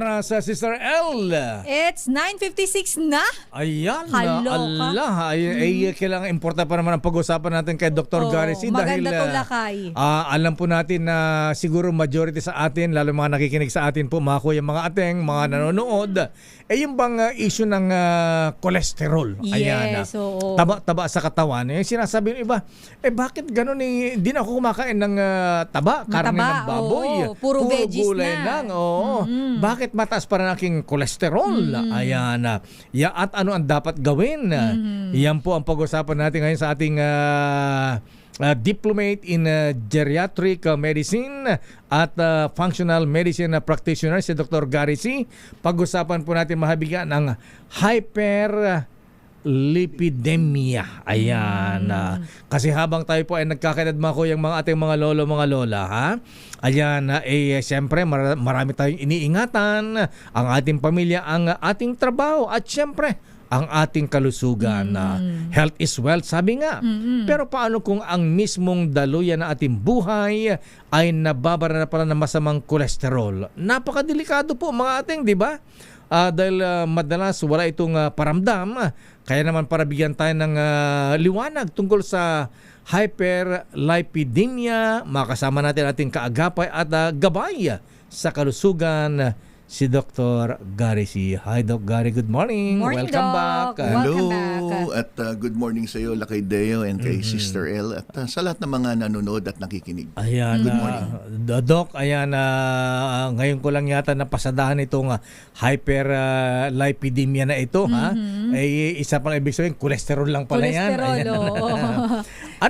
Sa Sister L. It's 9:56 na. Ayan Kaloka. na, Allah. Kailangan importa pa naman ang pag-usapan natin kay Dr. Garrison dahil maganda tulakay. alam po natin na siguro majority sa atin, lalo mga nakikinig sa atin po, mga kuya, mga ateng, mga nanonood, yung bang issue ng cholesterol. Ayan. Yes, oo. Taba sa katawan. Sinasabi ng iba, bakit ganun hindi na ako kumakain ng taba, karne ng baboy. Oo, puro veggies gulay na. lang. Oo. Bakit mataas pa rin aking kolesterol? Ayan. At ano ang dapat gawin? Yan po ang pag-usapan natin ngayon sa ating diplomate in geriatric medicine at functional medicine practitioner si Dr. Garrison. Pag-usapan po natin mahabigan ng hyperlipidemia. Ayan. Kasi habang tayo po ay nagkakaedad, mga kuya, mga ating mga lolo, mga lola, ha? Ayan, siyempre marami tayong iniingatan, ang ating pamilya, ang ating trabaho, at siyempre ang ating kalusugan. Health is wealth, sabi nga. Pero paano kung ang mismong daluyan na ating buhay ay nababara na pala ng masamang kolesterol? Napakadelikado po, mga ating, di ba? Dahil madalas wala itong paramdam. Kaya naman para bigyan tayo ng liwanag tungkol sa hyperlipidemia, makasama natin ating kaagapay at gabay sa kalusugan, si Dr. Garrison. Hi, Doc Gary. Good morning. Morning, Welcome Doc. back. Welcome Hello, back. at good morning sa iyo, Lakay Deo, and kay Sister L, at sa lahat ng mga nanonood at nakikinig. Ayan, Good morning. Doc, ayan, ngayon ko lang yata napasadahan itong hyperlipidemia na ito, ha? Isa pang ibig sabihin, cholesterol lang pala yan. Cholesterol, Ayan. oo.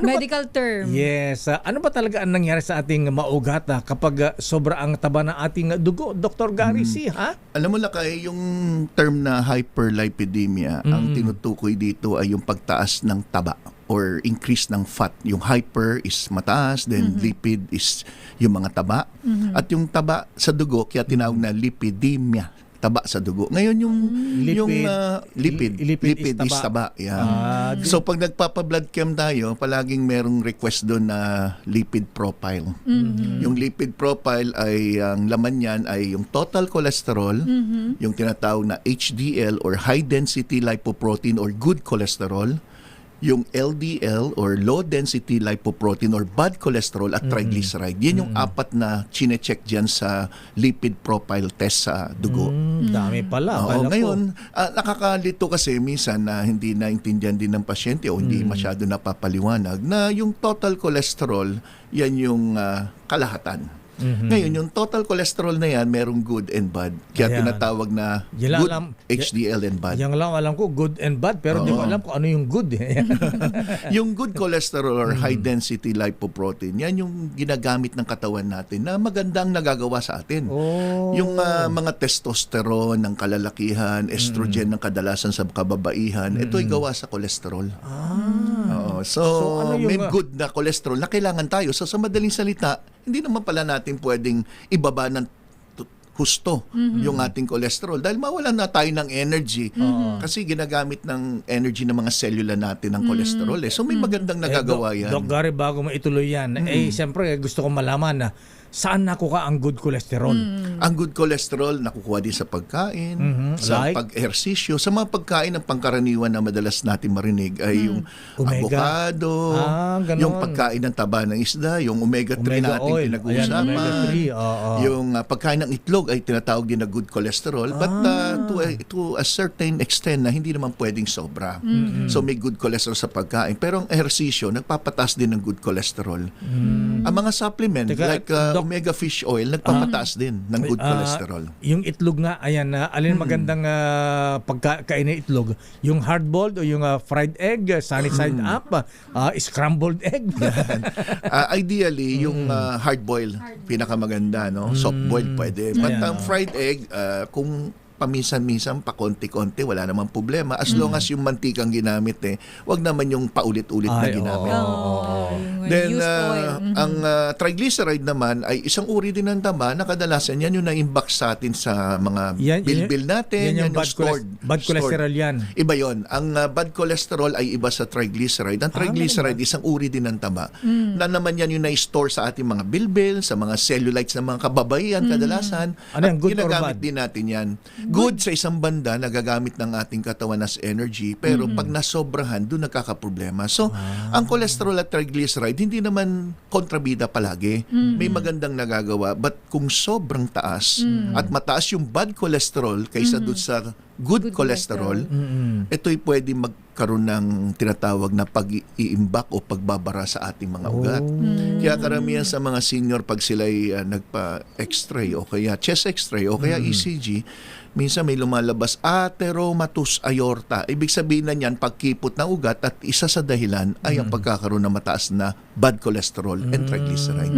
Medical term. Yes. Ano ba talaga ang nangyari sa ating maugat kapag sobra ang taba ng ating dugo, Dr. Garrison, ha? Alam mo, Lakay, yung term na hyperlipidemia, ang tinutukoy dito ay yung pagtaas ng taba or increase ng fat. Yung hyper is mataas, then lipid is yung mga taba. At yung taba sa dugo, kaya tinawag na lipidemia, taba sa dugo. Ngayon yung lipid is taba. Yeah. So pag nagpapa-blood chem tayo, palaging merong request doon na lipid profile. Yung lipid profile ay ang laman niyan ay yung total cholesterol, yung tinatawag na HDL or high density lipoprotein or good cholesterol, yung LDL or low density lipoprotein or bad cholesterol at triglyceride. Yan yung apat na chine-check dyan sa lipid profile test sa dugo. Dami pala. Oo, ngayon, nakakalito kasi minsan na hindi naintindihan din ng pasyente o hindi masyado napapaliwanag na yung total cholesterol, yan yung kalahatan. Ngayon, yung total cholesterol na yan, merong good and bad. Kaya Ayan. tinatawag na Yan good alam- HDL and bad. Yan lang alam ko, good and bad, pero di ko alam kung ano yung good. Yung good cholesterol or high density lipoprotein, yan yung ginagamit ng katawan natin na magandang nagagawa sa atin. Oh. Yung mga testosterone ng kalalakihan, estrogen ng kadalasan sa kababaihan, ito ay gawa sa cholesterol. Oo. So ano yung, may good na cholesterol na kailangan tayo. So sa madaling salita, hindi naman pala natin pwedeng ibaba ng husto yung ating cholesterol dahil mawalan na tayo ng energy kasi ginagamit ng energy ng mga selula natin ng cholesterol. So may magandang nagagawa yan. Doc Gary, bago mo ituloy yan, siyempre gusto ko malaman na saan nakuha ang good cholesterol? Ang good cholesterol nakukuha din sa pagkain, sa Like? pag-ehersisyo, sa mga pagkain ng pangkaraniwan na madalas natin marinig ay yung Omega. avocado, Ganon. yung pagkain ng taba ng isda, yung omega-3 Omega natin oil. pinag-uusapan, Ayan, omega-3, oo. yung pagkain ng itlog ay tinatawag din na good cholesterol, but to a certain extent na hindi naman pwedeng sobra. So may good cholesterol sa pagkain, pero ang ehersisyo nagpapataas din ng good cholesterol. Ang mga supplement Teka, like omega fish oil nagpapataas din ng good cholesterol. Yung itlog nga, ayan, alin magandang pagkain ng itlog? Yung hard-boiled o yung fried egg, sunny side up, scrambled egg? Ideally, yung hard-boil, pinakamaganda, no? Soft-boiled pwede. But Ayan, ang fried egg, kung paminsan-minsan, pa konti-konti, wala namang problema. As long as yung mantikang ginamit wag naman yung paulit-ulit na Ay, ginamit. Yung Then, used oil. ang triglyceride naman ay isang uri din ng taba na kadalasan yan yung na-imbak sa atin sa mga bilbil natin. Yan yung bad cholesterol yan. Iba yon. Ang bad cholesterol ay iba sa triglyceride. Ang triglyceride, isang uri din ng taba. Na naman yan yung na-store sa ating mga bilbil, sa mga cellulites ng mga kababaihan kadalasan. Ano yan, good or ginagamit bad? din natin yan. Good sa isang banda, nagagamit ng ating katawan as energy. Pero pag nasobrahan, doon nagkakaproblema. So, ang cholesterol at triglyceride, hindi naman kontrabida palagi. May magandang nagagawa. But kung sobrang taas at mataas yung bad cholesterol kaysa doon sa good cholesterol, ito'y pwede magkaroon ng tinatawag na pag-iimbak o pagbabara sa ating mga ugat. Kaya karamihan sa mga senior, pag sila'y nagpa-x-ray o kaya chest x-ray o kaya ECG, minsan may lumalabas atherosclerosis aorta. Ibig sabihin na yan, pagkipot ng ugat, at isa sa dahilan ay ang pagkakaroon ng mataas na bad cholesterol and triglyceride.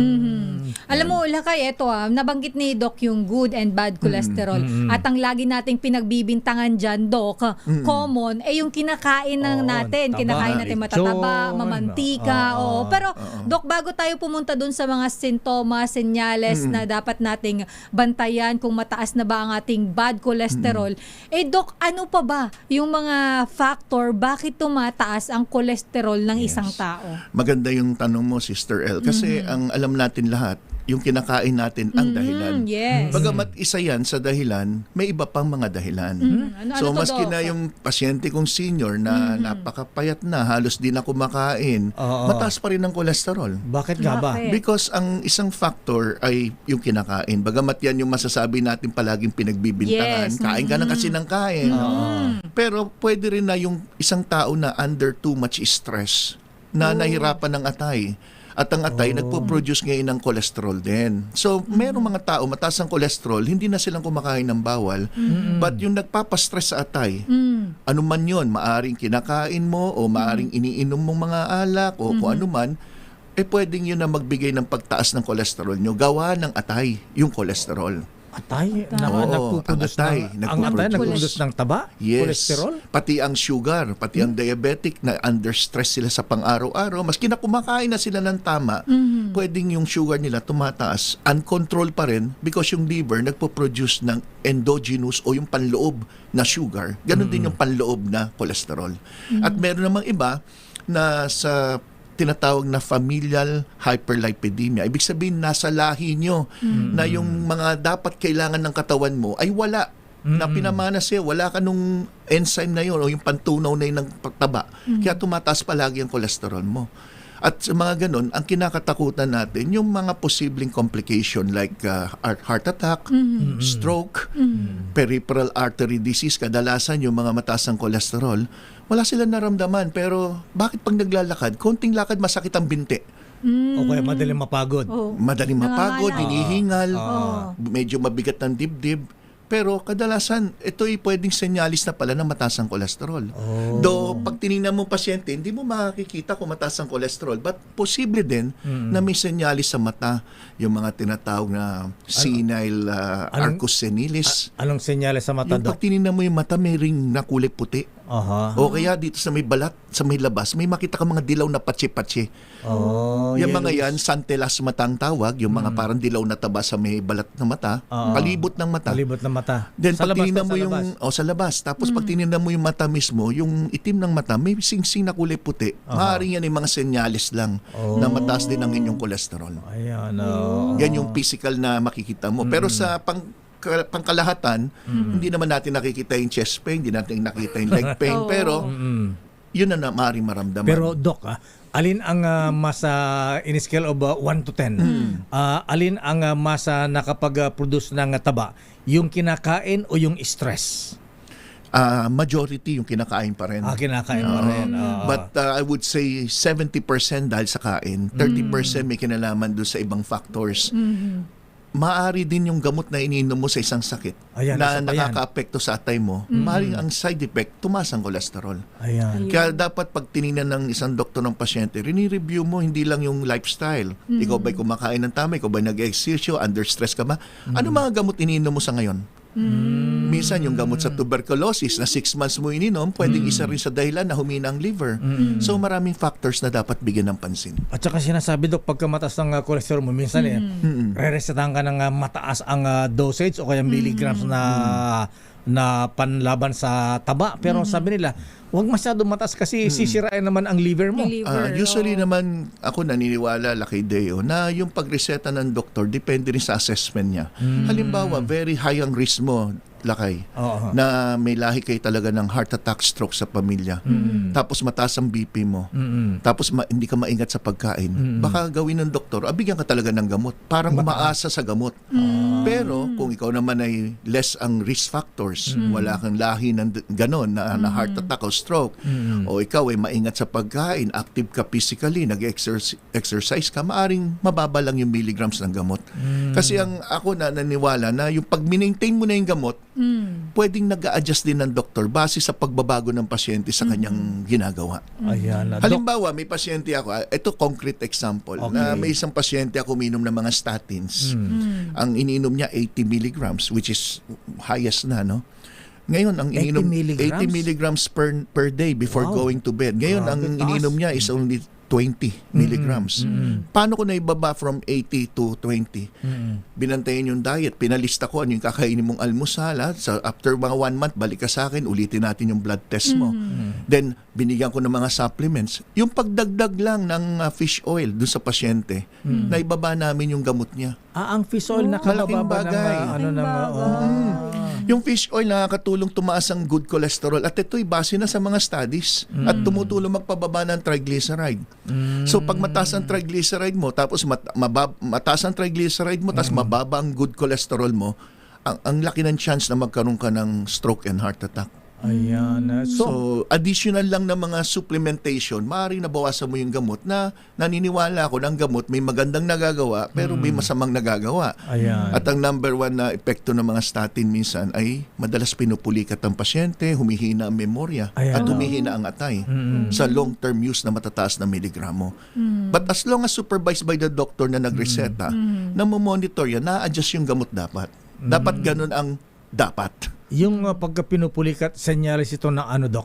Alam mo, Lakay, eto nabanggit ni Doc yung good and bad cholesterol. At ang lagi nating pinagbibintangan dyan, Doc, common, yung kinakain natin. taba, Kinakain natin matataba, lechon, mamantika. Pero, Doc, bago tayo pumunta dun sa mga sintomas, senyales na dapat nating bantayan kung mataas na ba ang ating bad cholesterol, Doc, ano pa ba yung mga factor bakit tumataas ang cholesterol ng isang tao? Maganda yung tanong mo, Sister L. Kasi ang alam natin lahat, yung kinakain natin ang dahilan. Yes. Bagamat isa yan sa dahilan, may iba pang mga dahilan. Ano So, to, maski Doc? na yung pasyente kong senior na napakapayat na, halos di na kumakain, mataas pa rin ang cholesterol. Bakit nga ba? Bakit? Because ang isang factor ay yung kinakain. Bagamat yan yung masasabi natin palaging pinagbibintangan. Yes. Kain ka na kasi ng kain. Pero pwede rin na yung isang tao na under too much stress, na nahirapan ng atay. At ang atay, nagpo-produce ngayon ng cholesterol din. So, merong mga tao, mataas ang cholesterol, hindi na silang kumakain ng bawal. But yung nagpapastress sa atay, ano man yun, maaring kinakain mo o maaring iniinom mong mga alak o kung ano man, pwedeng yun na magbigay ng pagtaas ng cholesterol nyo. Gawa ng atay, yung cholesterol. Atay? Oo, Nagpuproduce ang atay, ang atay nagpuproduce ng taba? Yes. Cholesterol? Pati ang sugar, pati ang diabetic na under stress sila sa pang-araw-araw, maski na kumakain na sila ng tama, pwedeng yung sugar nila tumataas, uncontrolled pa rin because yung liver nagpo-produce ng endogenous o yung panloob na sugar. Ganon din yung panloob na cholesterol. At meron namang iba na sa tinatawag na familial hyperlipidemia. Ibig sabihin, nasa lahi nyo na yung mga dapat kailangan ng katawan mo ay wala. Na pinamana siya, wala ka nung enzyme na yun o yung pantunaw na yun ng taba. Kaya tumataas palagi ang cholesterol mo. At sa mga ganun, ang kinakatakutan natin, yung mga posibleng complication like heart attack, stroke, peripheral artery disease, kadalasan yung mga mataas ang cholesterol, wala silang naramdaman. Pero bakit pag naglalakad, konting lakad masakit ang binti. O kaya madaling mapagod? Madaling mapagod, Nangangalay. hinihingal, medyo mabigat ng dibdib. Pero kadalasan, ito'y pwedeng senyalis na pala ng mataas ang cholesterol. Though, pag tinignan mo pasyente, hindi mo makikita kung mataas ang cholesterol. But posible din na may senyalis sa mata, yung mga tinatawag na senile arcus senilis. Anong senyales sa mata, Yung Doc? pag tinignan mo yung mata, may ring na kulay puti. Aha. O kaya dito sa may balat, sa may labas, may makita ka mga dilaw na patsi-patsi. Yung mga yan, santelas mata ang tawag, yung mga parang dilaw na taba sa may balat ng mata, palibot ng mata. Palibot ng mata. Then Sa pag labas tinignan to, mo sa yung labas. sa labas, tapos pag tinignan mo yung mata mismo, yung itim ng mata, may singsing na kulay puti. Maaaring yan yung mga senyales lang na mataas din ang inyong cholesterol. Ayan. Yan yung physical na makikita mo. Pero sa pangkalahatan, hindi naman natin nakikita yung chest pain, hindi natin nakikita yung leg pain, pero yun na maaaring maramdaman. Pero Doc, alin ang mas in a scale of 1 to 10? Alin ang mas nakapag-produce ng taba? Yung kinakain o yung stress? Majority yung kinakain pa rin. Kinakain pa rin. But I would say 70% dahil sa kain, 30% may kinalaman doon sa ibang factors. Maaari din yung gamot na iniinom mo sa isang sakit Ayan, na isa pa yan. nakaka-apekto sa atay mo. Maaaring ang side effect, tumaas ang cholesterol. Ayan. Kaya dapat pag tinignan ng isang doktor ng pasyente, rini-review mo hindi lang yung lifestyle. Ikaw ba'y kumakain ng tama? Ikaw ba'y nag-exercise? Under stress ka ba? Ano mga gamot iniinom mo sa ngayon? Minsan yung gamot sa tuberculosis na 6 months mo ininom, pwedeng isa rin sa dahilan na humina ang liver. So maraming factors na dapat bigyan ng pansin. At saka sinasabi, Dok, pagka mataas ng cholesterol mo, minsan re-resetahan ka ng mataas ang dosage o kaya milligrams na panlaban sa taba. Pero sabi nila, huwag masyado mataas kasi sisirain naman ang liver mo. Yung liver, Usually naman, ako naniniwala, Lucky Deo, na yung pagreseta ng doktor, depende rin sa assessment niya. Halimbawa, very high ang risk mo, Lakay, na may lahi kayo talaga ng heart attack, stroke sa pamilya. Tapos mataas ang BP mo. Tapos hindi ka maingat sa pagkain. Baka gawin ng doktor, bigyan ka talaga ng gamot. Parang umaasa sa gamot. Pero kung ikaw naman ay less ang risk factors, wala kang lahi ng ganon na heart attack o stroke, o ikaw ay maingat sa pagkain, active ka physically, nag-exercise ka, maaring mababa lang yung milligrams ng gamot. Kasi ako na naniwala na yung pag maintain mo na yung gamot, pwedeng nag-a-adjust din ng doktor base sa pagbabago ng pasyente sa kanyang ginagawa. Ayan. Halimbawa, may pasyente ako, ito concrete example, na may isang pasyente ako uminom ng mga statins. Ang ininom niya 80 milligrams, which is highest na, no? Ngayon, ang 80 ininom milligrams? 80 milligrams per day before going to bed. Ngayon, ang ininom niya is only 20 milligrams. Paano ko na ibaba from 80 to 20? Binantayan yung diet. Pinalista ko ano yung kakainin mong almusal. So after mga 1 month, balik ka sa akin, ulitin natin yung blood test mo. Then, binigyan ko ng mga supplements. Yung pagdagdag lang ng fish oil dun sa pasyente, na ibaba namin yung gamot niya. Ang fish oil nakababa bagay. Yung fish oil nakakatulong tumaas ang good cholesterol at ito'y base na sa mga studies at tumutulong magpababa ng triglyceride. So pag mataas ang triglyceride mo tapos mataas ang triglyceride mo tapos mababa ang good cholesterol mo, ang laki ng chance na magkaroon ka ng stroke and heart attack. Ayan. So, additional lang na mga supplementation, maaaring nabawasan mo yung gamot na naniniwala ako ng gamot may magandang nagagawa pero may masamang nagagawa. Ayan. At ang number 1 na epekto ng mga statin minsan ay madalas pinupulikat ang pasyente, humihina ang memorya at humihina ang atay sa long-term use na matataas na miligramo. But as long as supervised by the doctor na nagreseta, na monitor yan, na-adjust yung gamot dapat. Dapat ganun ang dapat. Yung pagka pinupulikat, senyalis ito ng ano, Dok?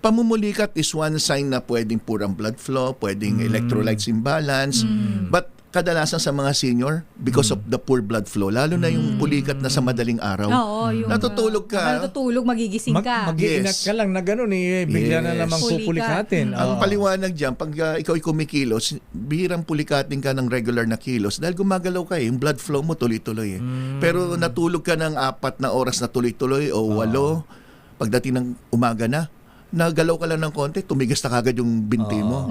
Pamumulikat is one sign na pwedeng purang blood flow, pwedeng electrolytes imbalance, but kadalasan sa mga senior, because of the poor blood flow, lalo na yung pulikat na sa madaling araw, yung natutulog ka. Natutulog, magigising ka. Mag-iingat ka lang na gano'n bigla na namang pupulikatin. Ang paliwanag dyan, pag ikaw ay kumikilos, bihirang pulikatin ka ng regular na kilos dahil gumagalaw ka yung blood flow mo tuloy-tuloy. Pero natulog ka ng 4 na oras na tuloy-tuloy o 8, pagdating ng umaga na, nagalaw ka lang ng konti, tumigas na kagad yung binti mo.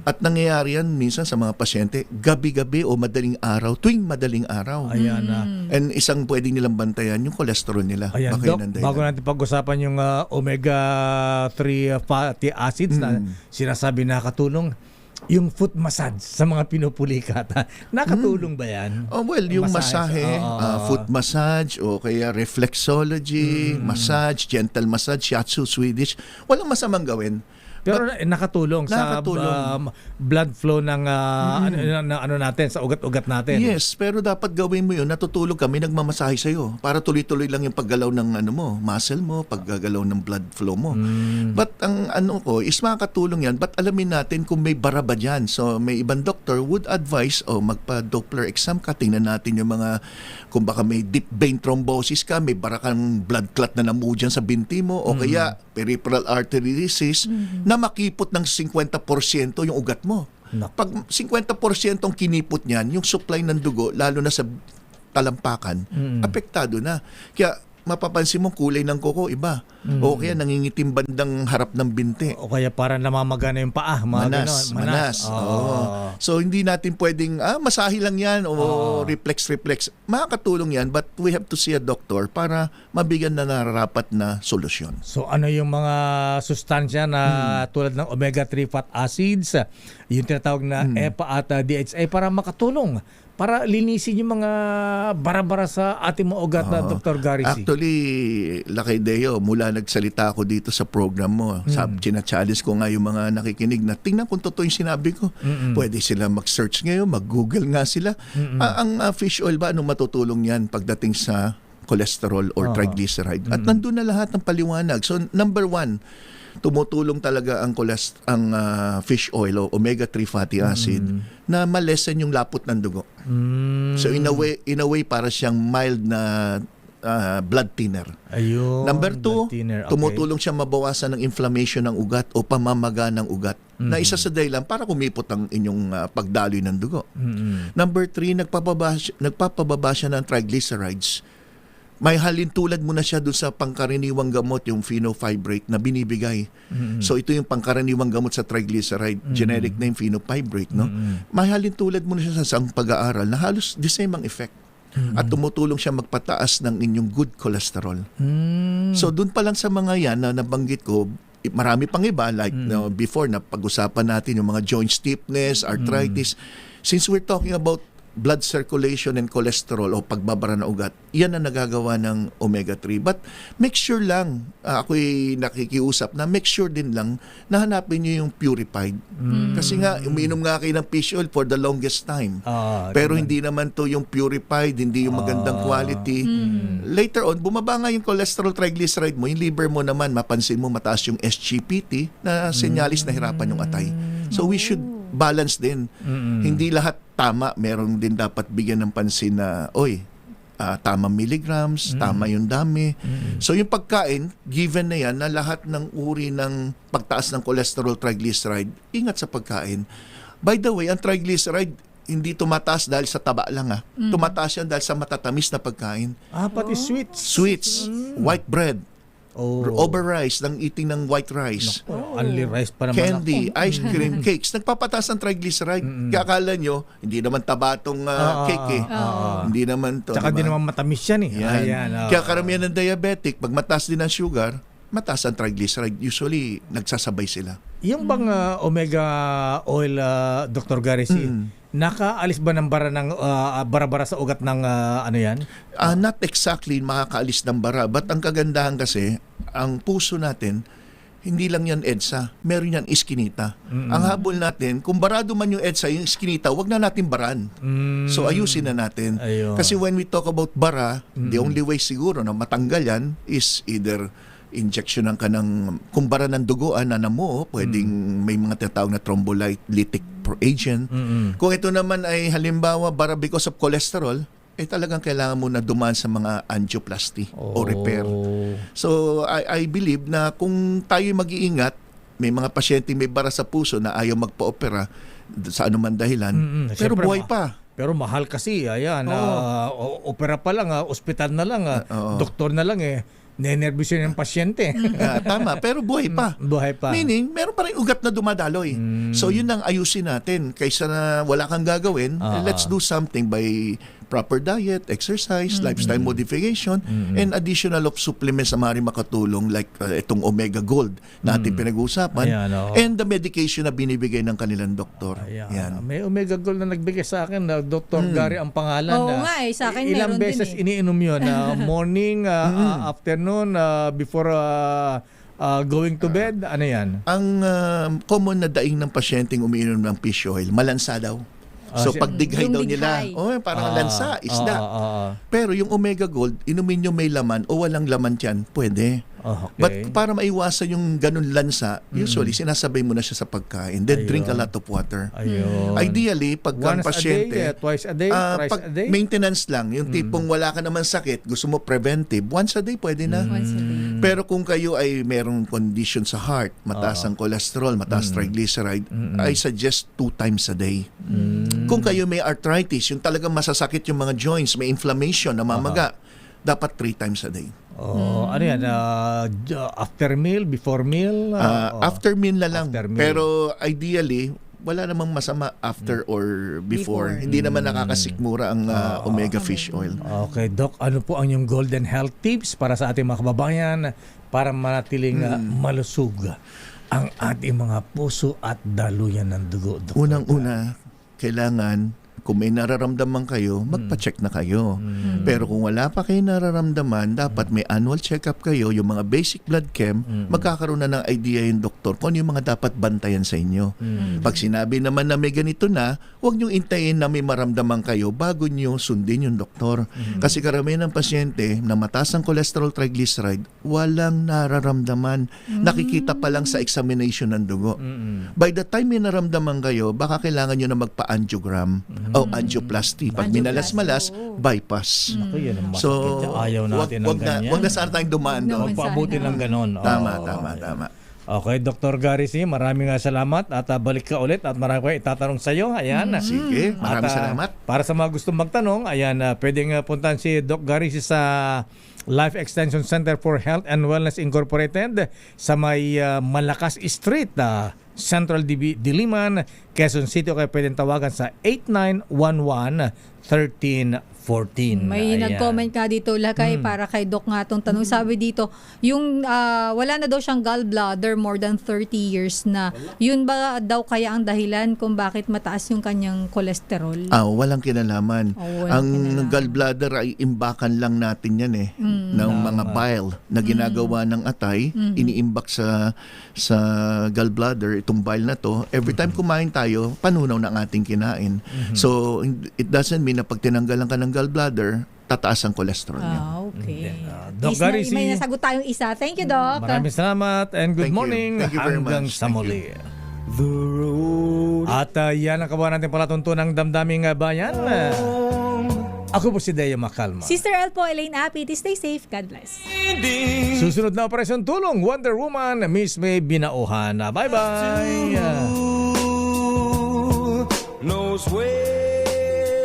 At nangyayari yan minsan sa mga pasyente, gabi-gabi o madaling araw, tuwing madaling araw. Ayan. And isang pwedeng nilang bantayan yung cholesterol nila. Ayan, Dok, bago natin pag-usapan yung omega-3 fatty acids na sinasabi nakatulong, yung foot massage sa mga pinupulikat, nakatulong ba yan? Yung masahe, foot massage o kaya reflexology, massage, gentle massage, shiatsu, Swedish, walang masamang gawin. Pero nakatulong sa blood flow ng ano natin, sa ugat-ugat natin. Yes, pero dapat gawin mo yun, natutulog kami, nagmamasahe sa'yo para tuloy-tuloy lang yung paggalaw ng muscle mo, paggagalaw ng blood flow mo. But ang is makakatulong yan, but alamin natin kung may bara ba dyan. So may ibang doctor would advise, magpa-Doppler exam ka, tingnan natin yung mga, kung baka may deep vein thrombosis ka, may bara kang blood clot na namu dyan sa binti mo, o kaya peripheral artery disease, na makipot ng 50% yung ugat mo. Pag 50% ang kinipot niyan, yung supply ng dugo, lalo na sa talampakan, apektado na. Kaya mapapansin mo kulay ng kuko iba. O kaya nangingitim bandang harap ng binti. O kaya parang namamagana yung paa. Manas. So hindi natin pwedeng, masahe lang yan o reflex. Makakatulong yan, but we have to see a doctor para mabigyan na nararapat na solusyon. So ano yung mga sustansya na tulad ng omega-3 fat acids, yung tinatawag na EPA at DHA para makatulong, para linisin yung mga bara-bara sa ating mga ugat na Dr. Gary C. Actually, Lakay Deo, mula nagsalita ako dito sa program mo, china-challenge ko nga yung mga nakikinig na tingnan kung totoo yung sinabi ko. Pwede sila mag-search ngayon, mag-google nga sila. Ang fish oil ba, anong matutulong yan pagdating sa cholesterol or triglyceride. At nandun na lahat ng paliwanag. So number 1, tumutulong talaga ang fish oil o omega-3 fatty acid na malesen yung lapot ng dugo. So in a way para siyang mild na blood thinner. Ayun. Number 2, blood thinner. Okay. tumutulong siya mabawasan ng inflammation ng ugat o pamamaga ng ugat. Na isa sa dahilan para kumipot ang inyong pagdaloy ng dugo. Number 3, nagpapababa siya ng triglycerides. May halintulad mo na siya dun sa pangkaraniwang gamot, yung fenofibrate na binibigay. So ito yung pangkaraniwang gamot sa triglyceride, generic name fenofibrate, no? May halintulad mo na siya sa pag-aaral na halos the same ang effect. At tumutulong siya magpataas ng inyong good cholesterol. So dun pa lang sa mga yan na nabanggit ko, marami pang iba like before na pag-usapan natin yung mga joint stiffness, arthritis. Since we're talking about blood circulation and cholesterol o pagbabara ng ugat, yan ang nagagawa ng omega-3. But make sure lang, ako'y nakikiusap na make sure din lang na hanapin nyo yung purified. Kasi nga, umiinom nga kayo ng fish oil for the longest time. Pero hindi naman to yung purified, hindi yung magandang quality. Later on, bumaba nga yung cholesterol triglyceride mo, yung liver mo naman, mapansin mo mataas yung SGPT na senyalis na hirapan yung atay. So we should balance din. Hindi lahat tama. Meron din dapat bigyan ng pansin na, tama milligrams, tama yung dami. So yung pagkain, given na yan na lahat ng uri ng pagtaas ng cholesterol triglyceride, ingat sa pagkain. By the way, ang triglyceride, hindi tumataas dahil sa taba lang. Tumataas yan dahil sa matatamis na pagkain. Pati sweets. Sweets, white bread, over rice, ng eating ng white rice. Only rice pa naman Candy, ice cream, cakes. Nagpapataas ng triglyceride. Kaya akala nyo, hindi naman taba tong cake eh. Hindi naman to. Tsaka diba? di naman matamis yan eh. Yan. Ayan, Kaya karamihan ng diabetic, pag mataas din ang sugar, mataas ang triglyceride. Usually, nagsasabay sila. Yung bang omega oil, Dr. Garrison, nakaalis ba ng bara-bara sa ugat ng ano yan? Not exactly makakaalis ng bara. But ang kagandahan kasi, ang puso natin, hindi lang yan EDSA, meron yan iskinita. Ang habol natin, kung barado man yung EDSA, yung iskinita, wag na natin baran. So ayusin na natin. Ayun. Kasi when we talk about bara, the only way siguro na matanggal yan is either injection ka ng kumbara ng dugoan na mo, pwedeng may mga tinatawag na thrombolytic agent. Kung ito naman ay halimbawa bara because of cholesterol, talagang kailangan mo na dumaan sa mga angioplasty o repair. So I believe na kung tayo mag-iingat, may mga pasyente may bara sa puso na ayaw magpa-opera sa anuman dahilan, pero Siyempre, buhay pa. Pero mahal kasi, ayan, opera pa lang, ospital na lang, doktor na lang nenervous yun yung pasyente. Tama, pero buhay pa. Buhay pa. Meaning, meron pa rin ugat na dumadaloy. So yun ang ayusin natin. Kaysa na wala kang gagawin, let's do something by proper diet, exercise, lifestyle modification, and additional of supplements na maaaring makatulong like itong Omega Gold na ating pinag-uusapan, Ayan, and the medication na binibigay ng kanilang doktor. Ayan. Yan. May Omega Gold na nagbigay sa akin na Dr. Gary ang pangalan. Oo nga sa akin ilang meron beses din iniinom yun? Morning, afternoon, before going to bed? Ano yan? Ang common na daing ng pasyenteng umiinom ng fish oil, malansa daw. So pag dighay Yung daw nila, dighay. parang lansa, isda. Pero yung Omega Gold, inumin nyo may laman o walang laman dyan, pwede. Okay. But para maiwasan yung ganun lansa, usually sinasabay mo na siya sa pagkain. Then drink a lot of water. Ayun. Ideally, pagka ang Once pasyente, a day, twice a day, thrice pag a day? maintenance lang, yung tipong wala ka naman sakit, gusto mo preventive, once a day pwede na. Once a day. Pero kung kayo ay merong condition sa heart, mataas ang cholesterol, mataas triglyceride, I suggest 2 times a day. Kung kayo may arthritis, yung talagang masasakit yung mga joints, may inflammation, namamaga, dapat 3 times a day. Ano yan? After meal? Before meal? After meal na lang. After meal. Pero ideally, wala namang masama after or before. Hindi naman nakakasikmura ang omega fish oil. Okay, Doc, ano po ang yung golden health tips para sa ating mga kababayan para manatiling malusog ang ating mga puso at daluyan ng dugo, Dr. Unang-una, kailangan kung may nararamdaman kayo, magpa-check na kayo. Pero kung wala pa kayo nararamdaman, dapat may annual check-up kayo, yung mga basic blood chem, magkakaroon na ng idea yung doktor kung ano yung mga dapat bantayan sa inyo. Pag sinabi naman na may ganito na, huwag nyo intayin na may maramdaman kayo bago nyo sundin yung doktor. Kasi karamihan ng pasyente na mataas ang cholesterol triglyceride, walang nararamdaman. Nakikita pa lang sa examination ng dugo. By the time may naramdaman kayo, baka kailangan nyo na magpa-angiogram o angioplasty. Pag minalas-malas, bypass. Ako, yun ang masakit. So, Ayaw natin ng ganyan. wag na sana tayong dumaan No. doon. Huwag paabutin ng ganon. Tama, Oo. tama. Okay, Dr. Gary C., maraming salamat at balik ka ulit at marami ko itatanong sa iyo. Ayan. Sige, maraming At, salamat. Para sa mga gustong magtanong, ayan, pwedeng puntahan si Doc Gary C. sa Life Extension Center for Health and Wellness Incorporated sa may Malakas Street, Central Diliman, Quezon City. O kaya pwedeng tawagan sa 8911-1314. May Ayan. nag-comment ka dito, Lakay, para kay Doc nga itong tanong. Sabi dito, yung wala na daw siyang gallbladder more than 30 years na. Yun ba daw kaya ang dahilan kung bakit mataas yung kanyang cholesterol? Walang kinalaman. Walang Ang kinalaman. gallbladder ay imbakan lang natin yan ng mga bile na ginagawa ng atay, iniimbak sa gallbladder, itong bile na to. Every time kumain tayo, panunaw ng ating kinain. So, it doesn't mean na pag tinanggalan ka ng gallbladder, tataas ang cholesterol niyo. Okay. Doc At Gary least may C. nasagot tayong isa. Thank you, Doc. Maraming salamat and good Thank you. morning. Thank you very Hanggang much. sa Thank muli. At yan ang kabuhan natin palatuntunang damdaming bayan. Ako po si Dea Macalma. Sister El po, Elaine Apit. Stay safe. God bless. Susunod na Operasyon Tulong, Wonder Woman, Miss May Binauhan. Bye-bye!